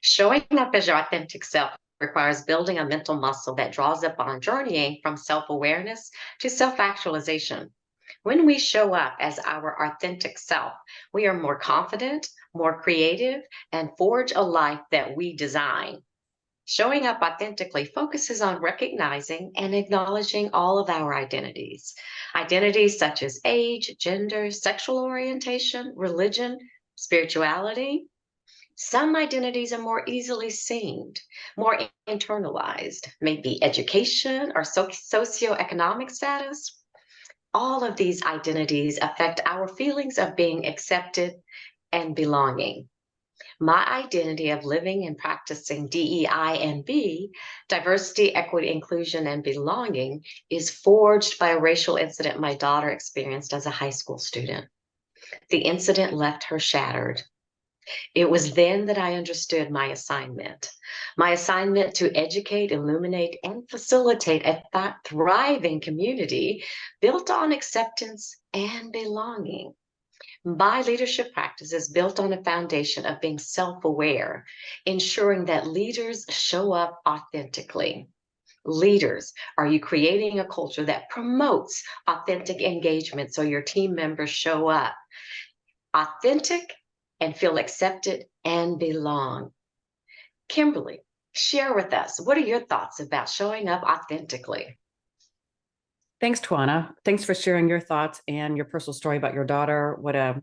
Showing up as your authentic self requires building a mental muscle that draws up on journeying from self awareness to self actualization. When we show up as our authentic self, we are more confident, more creative, and forge a life that we design. Showing up authentically focuses on recognizing and acknowledging all of our identities. Identities such as age, gender, sexual orientation, religion, spirituality. Some identities are more easily seen, more internalized, maybe education or socioeconomic status. All of these identities affect our feelings of being accepted and belonging. My identity of living and practicing DEI&B, diversity, equity, inclusion, and belonging, is forged by a racial incident my daughter experienced as a high school student. The incident left her shattered. It was then that I understood my assignment. My assignment to educate, illuminate, and facilitate a thriving community built on acceptance and belonging. My leadership practice is built on a foundation of being self aware, ensuring that leaders show up authentically. Leaders, are you creating a culture that promotes authentic engagement so your team members show up authentic and feel accepted and belong? Kimberly, share with us, what are your thoughts about showing up authentically? Thanks, Twiana. Thanks for sharing your thoughts and your personal story about your daughter. What a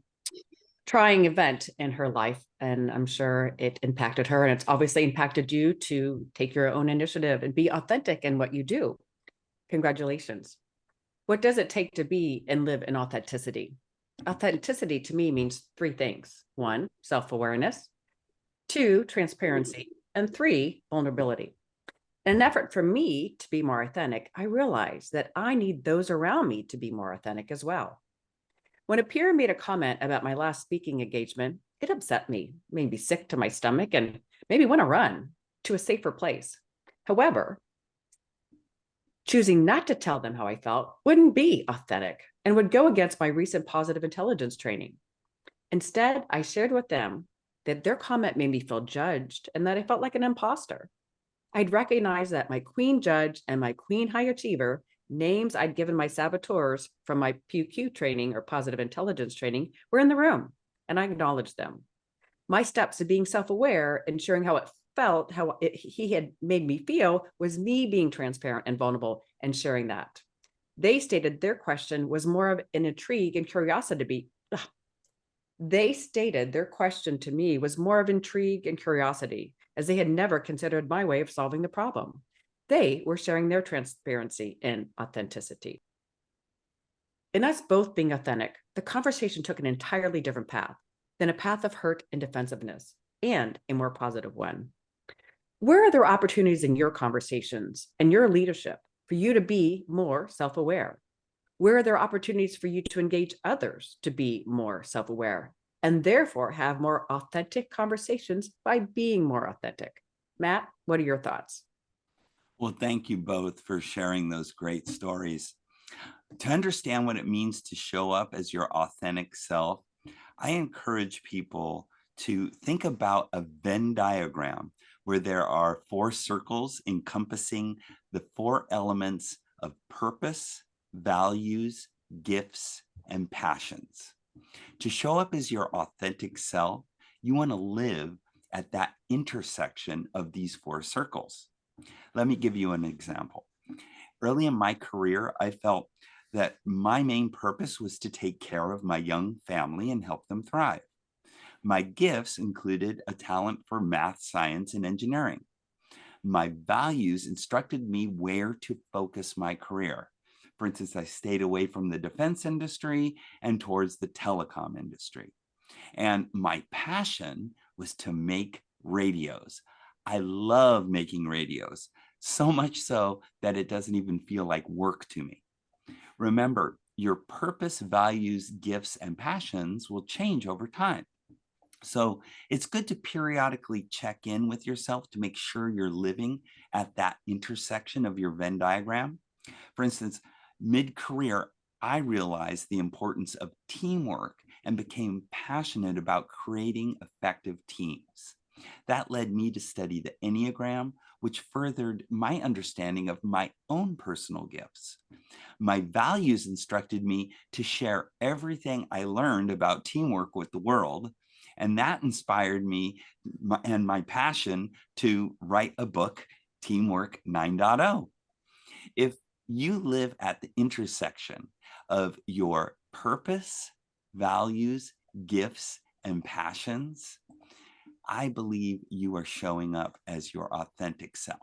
trying event in her life. And I'm sure it impacted her. And it's obviously impacted you to take your own initiative and be authentic in what you do. Congratulations. What does it take to be and live in authenticity? Authenticity to me means three things. One, self-awareness. Two, transparency. And three, vulnerability. In an effort for me to be more authentic, I realized that I need those around me to be more authentic as well. When a peer made a comment about my last speaking engagement, it upset me, made me sick to my stomach, and made me want to run to a safer place. However, choosing not to tell them how I felt wouldn't be authentic and would go against my recent positive intelligence training. Instead, I shared with them that their comment made me feel judged and that I felt like an imposter. I'd recognized that my queen judge and my queen high achiever, names I'd given my saboteurs from my PQ training or positive intelligence training, were in the room, and I acknowledged them. My steps to being self-aware, ensuring how it felt, he had made me feel, was me being transparent and vulnerable and sharing that. They stated their question was more of an intrigue and curiosity. They stated their question to me was more of intrigue and curiosity, as they had never considered my way of solving the problem. They were sharing their transparency and authenticity. In us both being authentic, the conversation took an entirely different path than a path of hurt and defensiveness, and a more positive one. Where are there opportunities in your conversations and your leadership for you to be more self-aware? Where are there opportunities for you to engage others to be more self-aware and therefore have more authentic conversations by being more authentic? Matt, what are your thoughts? Well, thank you both for sharing those great stories. To understand what it means to show up as your authentic self, I encourage people to think about a Venn diagram where there are 4 circles encompassing the 4 elements of purpose, values, gifts, and passions. To show up as your authentic self, you want to live at that intersection of these 4 circles. Let me give you an example. Early in my career, I felt that my main purpose was to take care of my young family and help them thrive. My gifts included a talent for math, science, and engineering. My values instructed me where to focus my career. For instance, I stayed away from the defense industry and towards the telecom industry. And my passion was to make radios. I love making radios, so much so that it doesn't even feel like work to me. Remember, your purpose, values, gifts, and passions will change over time. So it's good to periodically check in with yourself to make sure you're living at that intersection of your Venn diagram. For instance, mid-career, I realized the importance of teamwork and became passionate about creating effective teams. That led me to study the Enneagram, which furthered my understanding of my own personal gifts. My values instructed me to share everything I learned about teamwork with the world. And that inspired me and my passion to write a book, Teamwork 9.0. If you live at the intersection of your purpose, values, gifts, and passions, I believe you are showing up as your authentic self.